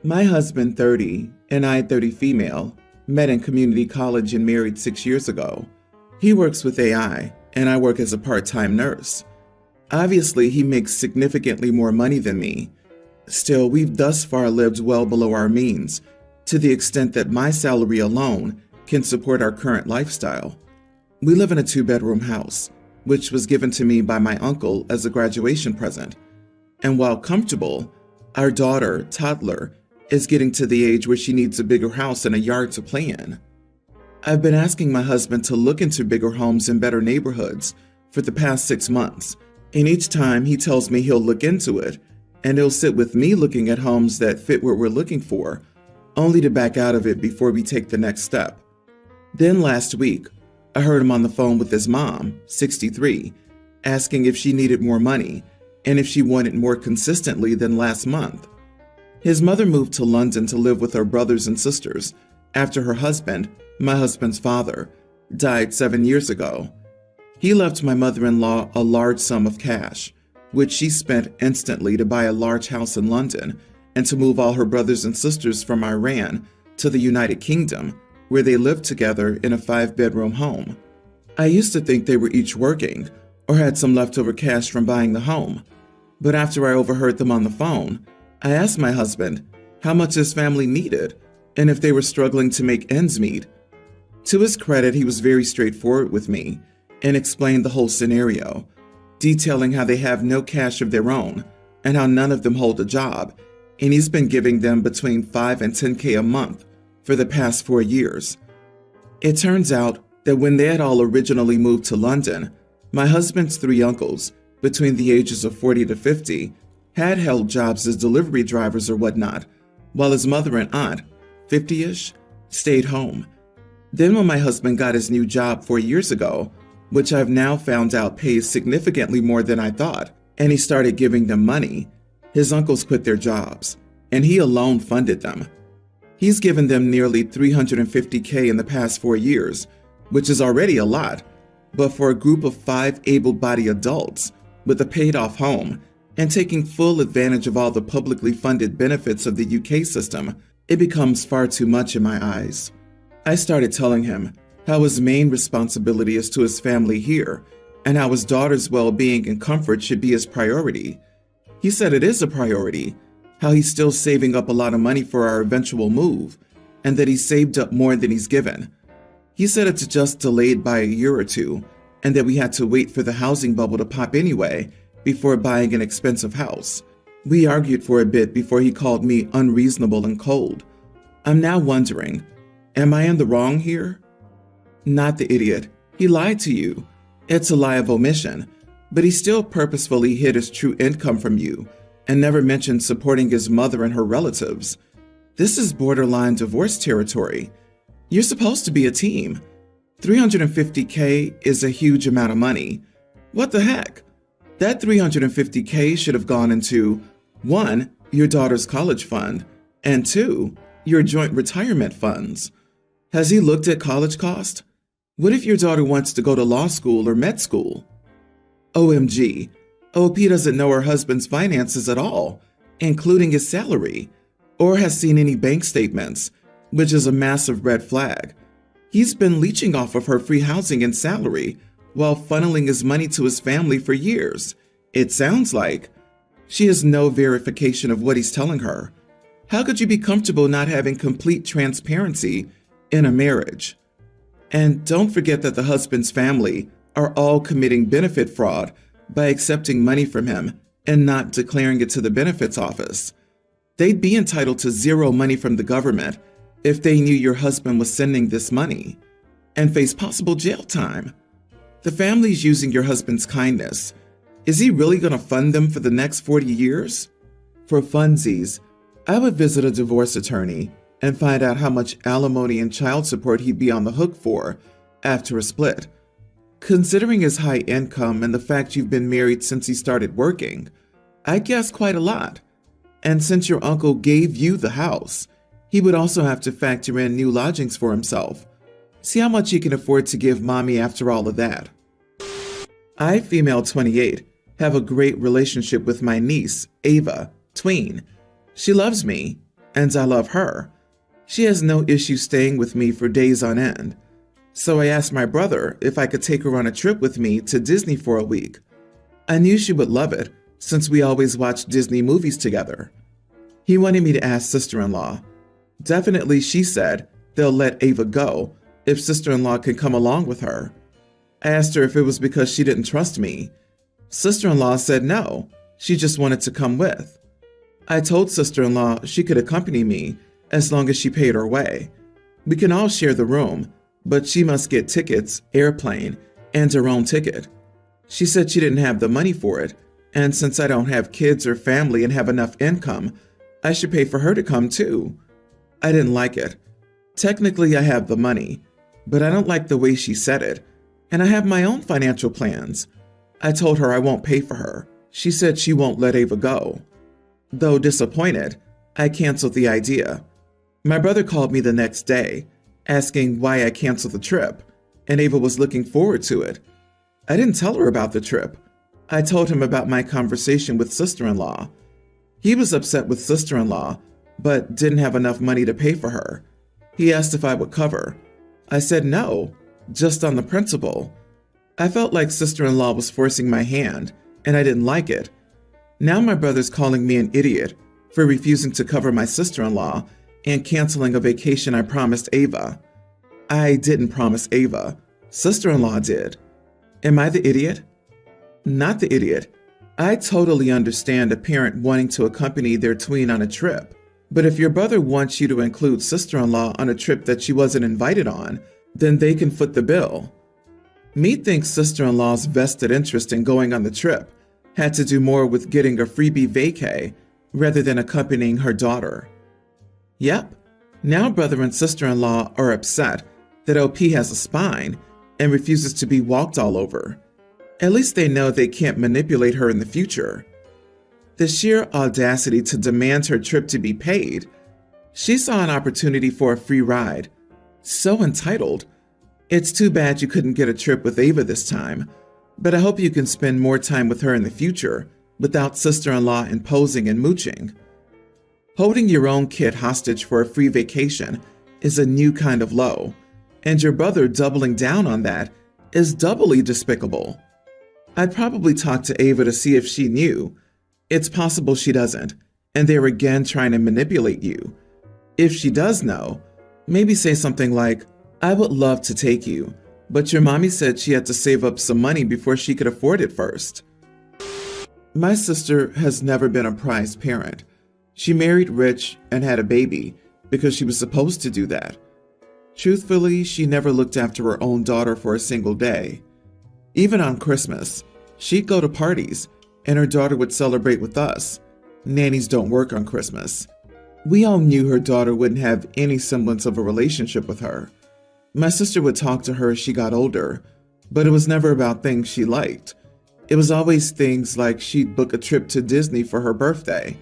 My husband, 30, and I, 30 female, met in community college and married 6 years ago. He works with AI, and I work as a part-time nurse. Obviously, he makes significantly more money than me. Still, we've thus far lived well below our means, to the extent that my salary alone can support our current lifestyle. We live in a 2-bedroom house, which was given to me by my uncle as a graduation present. And while comfortable, our daughter, toddler, is getting to the age where she needs a bigger house and a yard to play in. I've been asking my husband to look into bigger homes in better neighborhoods for the past 6 months, and each time he tells me he'll look into it, and he'll sit with me looking at homes that fit what we're looking for, only to back out of it before we take the next step. Then last week, I heard him on the phone with his mom, 63, asking if she needed more money and if she wanted more consistently than last month. His mother moved to London to live with her brothers and sisters after her husband, my husband's father, died 7 years ago. He left my mother-in-law a large sum of cash, which she spent instantly to buy a large house in London and to move all her brothers and sisters from Iran to the United Kingdom, where they lived together in a 5-bedroom home. I used to think they were each working or had some leftover cash from buying the home, but after I overheard them on the phone, I asked my husband how much his family needed and if they were struggling to make ends meet. To his credit, he was very straightforward with me and explained the whole scenario, detailing how they have no cash of their own and how none of them hold a job, and he's been giving them between $5 and $10K a month for the past 4 years. It turns out that when they had all originally moved to London, my husband's 3 uncles, between the ages of 40 to 50, had held jobs as delivery drivers or whatnot, while his mother and aunt, 50-ish, stayed home. Then when my husband got his new job 4 years ago, which I've now found out pays significantly more than I thought, and he started giving them money, his uncles quit their jobs, and he alone funded them. He's given them nearly $350K in the past 4 years, which is already a lot, but for a group of 5 able-bodied adults with a paid-off home and taking full advantage of all the publicly funded benefits of the UK system, it becomes far too much in my eyes. I started telling him how his main responsibility is to his family here, and how his daughter's well-being and comfort should be his priority. He said it is a priority, how he's still saving up a lot of money for our eventual move, and that he's saved up more than he's given. He said it's just delayed by a year or two, and that we had to wait for the housing bubble to pop anyway before buying an expensive house. We argued for a bit before he called me unreasonable and cold. I'm now wondering, am I in the wrong here? Not the idiot. He lied to you. It's a lie of omission, but he still purposefully hid his true income from you and never mentioned supporting his mother and her relatives. This is borderline divorce territory. You're supposed to be a team. $350K is a huge amount of money. What the heck? That $350K should have gone into 1, your daughter's college fund, and 2, your joint retirement funds. Has he looked at college cost? What if your daughter wants to go to law school or med school? OMG, OP doesn't know her husband's finances at all, including his salary, or has seen any bank statements, which is a massive red flag. He's been leeching off of her free housing and salary while funneling his money to his family for years. It sounds like she has no verification of what he's telling her. How could you be comfortable not having complete transparency in a marriage? And don't forget that the husband's family are all committing benefit fraud by accepting money from him and not declaring it to the benefits office. They'd be entitled to 0 money from the government if they knew your husband was sending this money, and face possible jail time. The family's using your husband's kindness. Is he really going to fund them for the next 40 years? For funsies, I would visit a divorce attorney and find out how much alimony and child support he'd be on the hook for after a split. Considering his high income and the fact you've been married since he started working, I guess quite a lot. And since your uncle gave you the house, he would also have to factor in new lodgings for himself. See how much he can afford to give mommy after all of that. I, female 28, have a great relationship with my niece, Ava, tween. She loves me, and I love her. She has no issue staying with me for days on end. So I asked my brother if I could take her on a trip with me to Disney for a week. I knew she would love it since we always watch Disney movies together. He wanted me to ask sister-in-law. Definitely, she said, they'll let Ava go if sister-in-law can come along with her. I asked her if it was because she didn't trust me. Sister-in-law said no, she just wanted to come with. I told sister-in-law she could accompany me as long as she paid her way. We can all share the room, but she must get tickets, airplane, and her own ticket. She said she didn't have the money for it, and since I don't have kids or family and have enough income, I should pay for her to come too. I didn't like it. Technically, I have the money, but I don't like the way she said it, and I have my own financial plans. I told her I won't pay for her. She said she won't let Ava go. Though disappointed, I canceled the idea. My brother called me the next day, asking why I canceled the trip, and Ava was looking forward to it. I didn't tell her about the trip. I told him about my conversation with sister-in-law. He was upset with sister-in-law, but didn't have enough money to pay for her. He asked if I would cover. I said no, just on the principle. I felt like sister-in-law was forcing my hand, and I didn't like it. Now my brother's calling me an idiot for refusing to cover my sister-in-law and canceling a vacation I promised Ava. I didn't promise Ava. Sister-in-law did. Am I the idiot? Not the idiot. I totally understand a parent wanting to accompany their tween on a trip. But if your brother wants you to include sister-in-law on a trip that she wasn't invited on, then they can foot the bill. Me thinks sister-in-law's vested interest in going on the trip had to do more with getting a freebie vacay rather than accompanying her daughter. Yep, now brother and sister-in-law are upset that LP has a spine and refuses to be walked all over. At least they know they can't manipulate her in the future. The sheer audacity to demand her trip to be paid. She saw an opportunity for a free ride. So entitled. It's too bad you couldn't get a trip with Ava this time, but I hope you can spend more time with her in the future without sister-in-law imposing and mooching. Holding your own kid hostage for a free vacation is a new kind of low, and your brother doubling down on that is doubly despicable. I'd probably talk to Ava to see if she knew. It's possible she doesn't, and they're again trying to manipulate you. If she does know, maybe say something like, I would love to take you, but your mommy said she had to save up some money before she could afford it first. My sister has never been a prized parent. She married rich and had a baby because she was supposed to do that. Truthfully, she never looked after her own daughter for a single day. Even on Christmas, she'd go to parties, and her daughter would celebrate with us. Nannies don't work on Christmas. We all knew her daughter wouldn't have any semblance of a relationship with her. My sister would talk to her as she got older, but it was never about things she liked. It was always things like she'd book a trip to Disney for her birthday.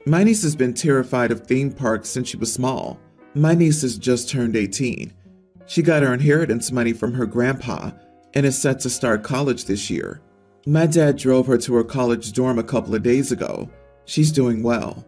My niece has been terrified of theme parks since she was small. My niece has just turned 18. She got her inheritance money from her grandpa and is set to start college this year. My dad drove her to her college dorm a couple of days ago. She's doing well.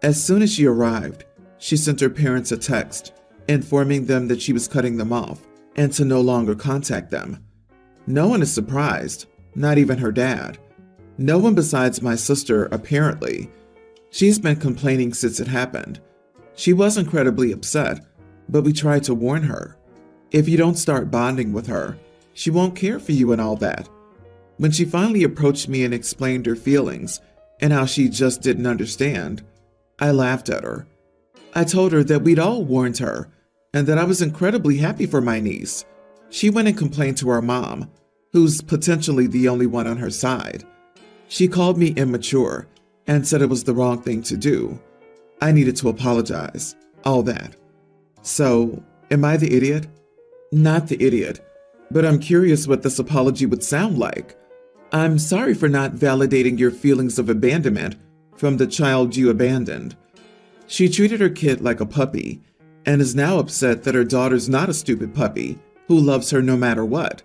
As soon as she arrived, she sent her parents a text informing them that she was cutting them off and to no longer contact them. No one is surprised, not even her dad. No one besides my sister, apparently. She's been complaining since it happened. She was incredibly upset, but we tried to warn her. If you don't start bonding with her, she won't care for you and all that. When she finally approached me and explained her feelings and how she just didn't understand, I laughed at her. I told her that we'd all warned her and that I was incredibly happy for my niece. She went and complained to her mom, who's potentially the only one on her side. She called me immature and said it was the wrong thing to do. I needed to apologize, all that. So, am I the idiot? Not the idiot, but I'm curious what this apology would sound like. I'm sorry for not validating your feelings of abandonment from the child you abandoned. She treated her kid like a puppy and is now upset that her daughter's not a stupid puppy who loves her no matter what.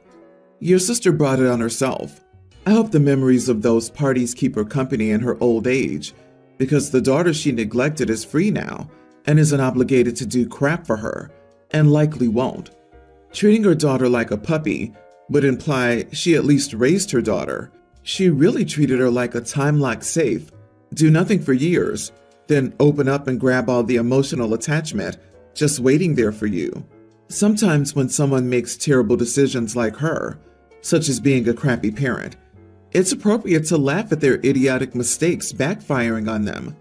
Your sister brought it on herself. I hope the memories of those parties keep her company in her old age, because the daughter she neglected is free now and isn't obligated to do crap for her, and likely won't. Treating her daughter like a puppy would imply she at least raised her daughter. She really treated her like a time-locked safe, do nothing for years, then open up and grab all the emotional attachment just waiting there for you. Sometimes when someone makes terrible decisions like her, such as being a crappy parent, it's appropriate to laugh at their idiotic mistakes backfiring on them.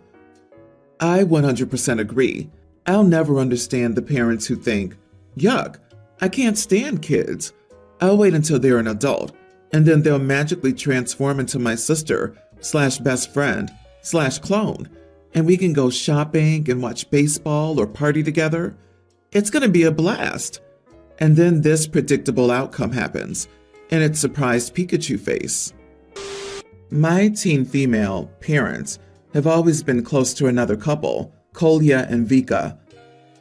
I 100% agree. I'll never understand the parents who think, yuck, I can't stand kids. I'll wait until they're an adult, and then they'll magically transform into my sister/best friend/clone, and we can go shopping and watch baseball or party together. It's going to be a blast. And then this predictable outcome happens, and it's surprised Pikachu face. My teen female parents have always been close to another couple, Kolya and Vika.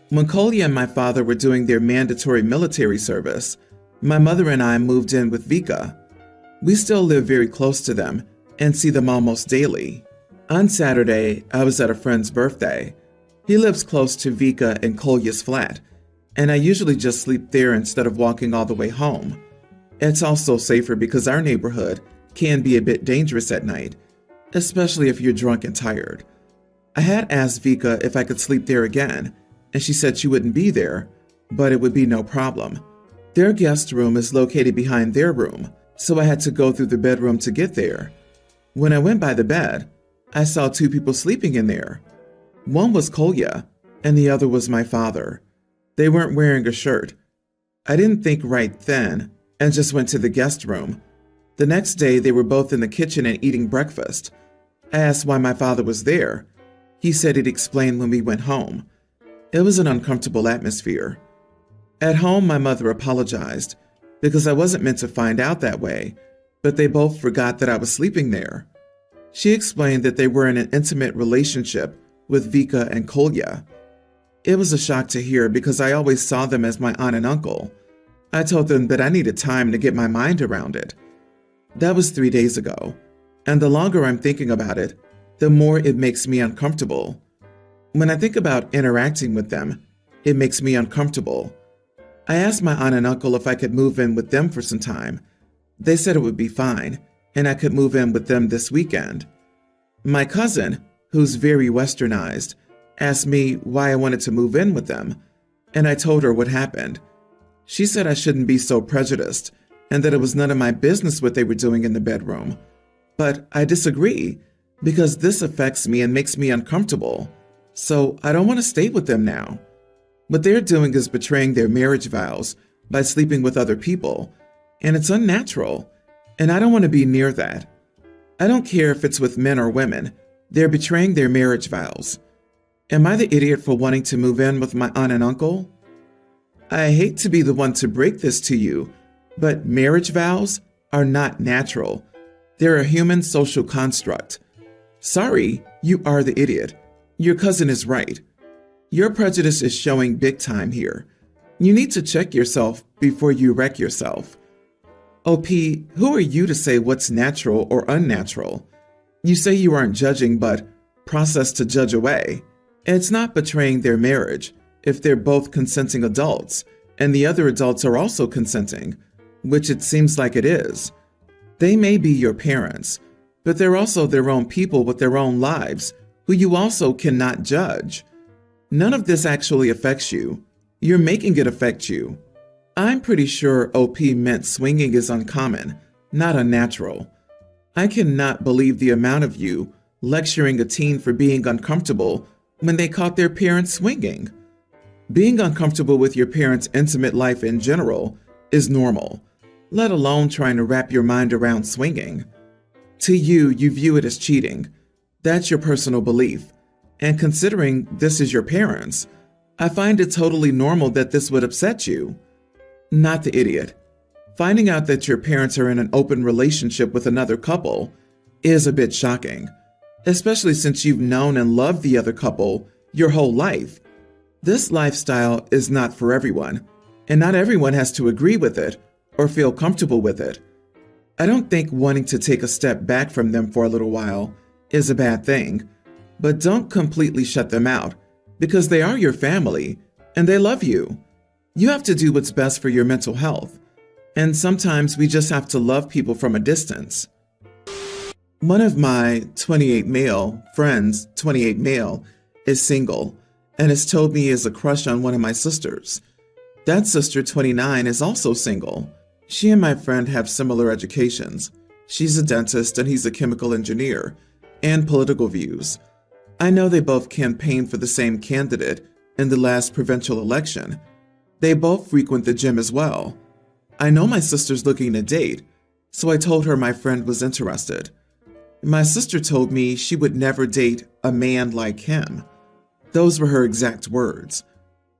When Kolya and my father were doing their mandatory military service, my mother and I moved in with Vika. We still live very close to them and see them almost daily. On Saturday, I was at a friend's birthday. He lives close to Vika and Kolya's flat, and I usually just sleep there instead of walking all the way home. It's also safer because our neighborhood can be a bit dangerous at night, especially if you're drunk and tired. I had asked Vika if I could sleep there again, and she said she wouldn't be there, but it would be no problem. Their guest room is located behind their room, so I had to go through the bedroom to get there. When I went by the bed, I saw two people sleeping in there. One was Kolya, and the other was my father. They weren't wearing a shirt. I didn't think right then, and just went to the guest room. The next day, they were both in the kitchen and eating breakfast. I asked why my father was there. He said he'd explain when we went home. It was an uncomfortable atmosphere. At home, my mother apologized because I wasn't meant to find out that way, but they both forgot that I was sleeping there. She explained that they were in an intimate relationship with Vika and Kolya. It was a shock to hear because I always saw them as my aunt and uncle. I told them that I needed time to get my mind around it. That was 3 days ago, and the longer I'm thinking about it, the more it makes me uncomfortable. When I think about interacting with them, it makes me uncomfortable. I asked my aunt and uncle if I could move in with them for some time. They said it would be fine, and I could move in with them this weekend. My cousin, who's very westernized, asked me why I wanted to move in with them, and I told her what happened. She said I shouldn't be so prejudiced, and that it was none of my business what they were doing in the bedroom. But I disagree, because this affects me and makes me uncomfortable, so I don't want to stay with them now. What they're doing is betraying their marriage vows by sleeping with other people, and it's unnatural, and I don't want to be near that. I don't care if it's with men or women, they're betraying their marriage vows. Am I the idiot for wanting to move in with my aunt and uncle? I hate to be the one to break this to you, but marriage vows are not natural. They're a human social construct. Sorry, you are the idiot. Your cousin is right. Your prejudice is showing big time here. You need to check yourself before you wreck yourself. OP, who are you to say what's natural or unnatural? You say you aren't judging, but process to judge away. It's not betraying their marriage if they're both consenting adults, and the other adults are also consenting, which it seems like it is. They may be your parents, but they're also their own people with their own lives, who you also cannot judge. None of this actually affects you. You're making it affect you. I'm pretty sure OP meant swinging is uncommon, not unnatural. I cannot believe the amount of you lecturing a teen for being uncomfortable when they caught their parents swinging. Being uncomfortable with your parents' intimate life in general is normal, let alone trying to wrap your mind around swinging. To you, you view it as cheating. That's your personal belief. And considering this is your parents, I find it totally normal that this would upset you. Not the idiot. Finding out that your parents are in an open relationship with another couple is a bit shocking, especially since you've known and loved the other couple your whole life. This lifestyle is not for everyone, and not everyone has to agree with it or feel comfortable with it. I don't think wanting to take a step back from them for a little while is a bad thing. But don't completely shut them out, because they are your family and they love you. You have to do what's best for your mental health, and sometimes we just have to love people from a distance. One of my 28 male friends, 28 male, is single and has told me he has a crush on one of my sisters. That sister, 29, is also single. She and my friend have similar educations. She's a dentist and he's a chemical engineer, and political views. I know they both campaigned for the same candidate in the last provincial election. They both frequent the gym as well. I know my sister's looking to date, so I told her my friend was interested. My sister told me she would never date a man like him. Those were her exact words.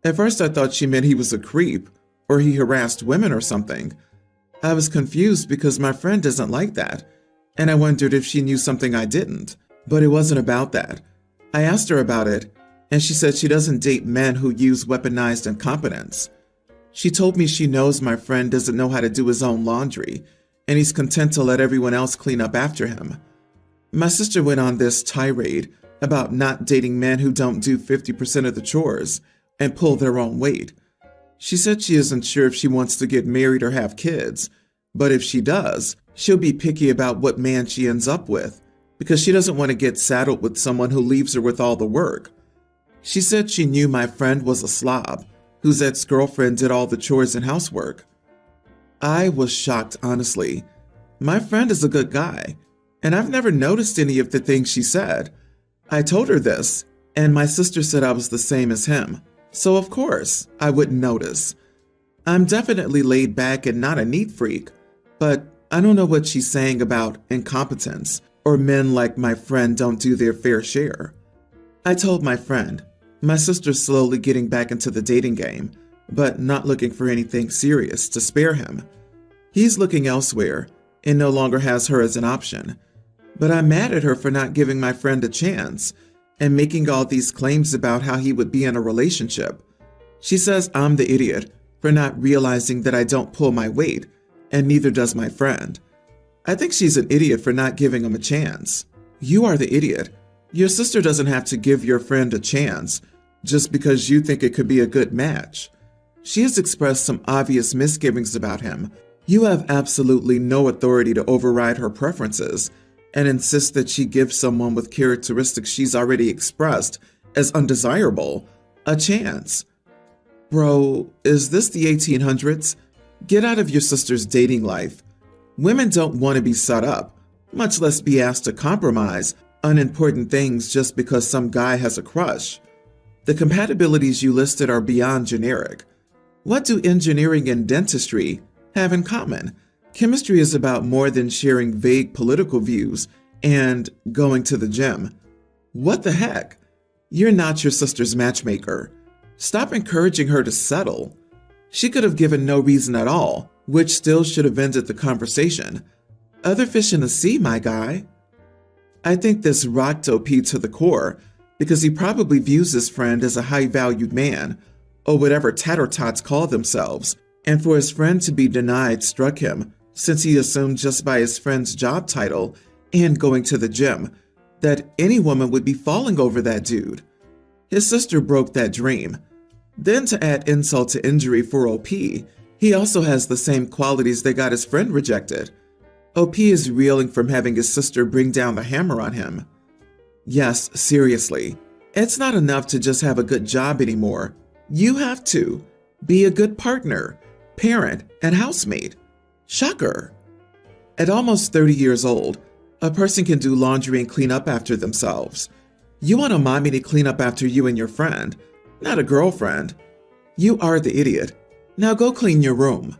At first I thought she meant he was a creep or he harassed women or something. I was confused because my friend doesn't like that, and I wondered if she knew something I didn't. But it wasn't about that. I asked her about it, and she said she doesn't date men who use weaponized incompetence. She told me she knows my friend doesn't know how to do his own laundry, and he's content to let everyone else clean up after him. My sister went on this tirade about not dating men who don't do 50% of the chores and pull their own weight. She said she isn't sure if she wants to get married or have kids, but if she does, she'll be picky about what man she ends up with, because she doesn't want to get saddled with someone who leaves her with all the work. She said she knew my friend was a slob, whose ex-girlfriend did all the chores and housework. I was shocked, honestly. My friend is a good guy, and I've never noticed any of the things she said. I told her this, and my sister said I was the same as him, so of course I wouldn't notice. I'm definitely laid back and not a neat freak, but I don't know what she's saying about incompetence or men like my friend don't do their fair share. I told my friend, my sister's slowly getting back into the dating game, but not looking for anything serious to spare him. He's looking elsewhere and no longer has her as an option. But I'm mad at her for not giving my friend a chance and making all these claims about how he would be in a relationship. She says I'm the idiot for not realizing that I don't pull my weight, and neither does my friend. I think she's an idiot for not giving him a chance. You are the idiot. Your sister doesn't have to give your friend a chance just because you think it could be a good match. She has expressed some obvious misgivings about him. You have absolutely no authority to override her preferences and insist that she gives someone with characteristics she's already expressed as undesirable a chance. Bro, is this the 1800s? Get out of your sister's dating life. Women don't want to be set up, much less be asked to compromise unimportant things just because some guy has a crush. The compatibilities you listed are beyond generic. What do engineering and dentistry have in common? Chemistry is about more than sharing vague political views and going to the gym. What the heck? You're not your sister's matchmaker. Stop encouraging her to settle. She could have given no reason at all, which still should have ended the conversation. Other fish in the sea, my guy. I think this rocked OP to the core because he probably views his friend as a high-valued man, or whatever tatter-tots call themselves, and for his friend to be denied struck him, since he assumed just by his friend's job title and going to the gym that any woman would be falling over that dude. His sister broke that dream. Then to add insult to injury for OP, he also has the same qualities that got his friend rejected. OP is reeling from having his sister bring down the hammer on him. Yes, seriously, it's not enough to just have a good job anymore. You have to be a good partner, parent, and housemate. Shocker. At almost 30 years old, a person can do laundry and clean up after themselves. You want a mommy to clean up after you and your friend, not a girlfriend. You are the idiot. Now go clean your room.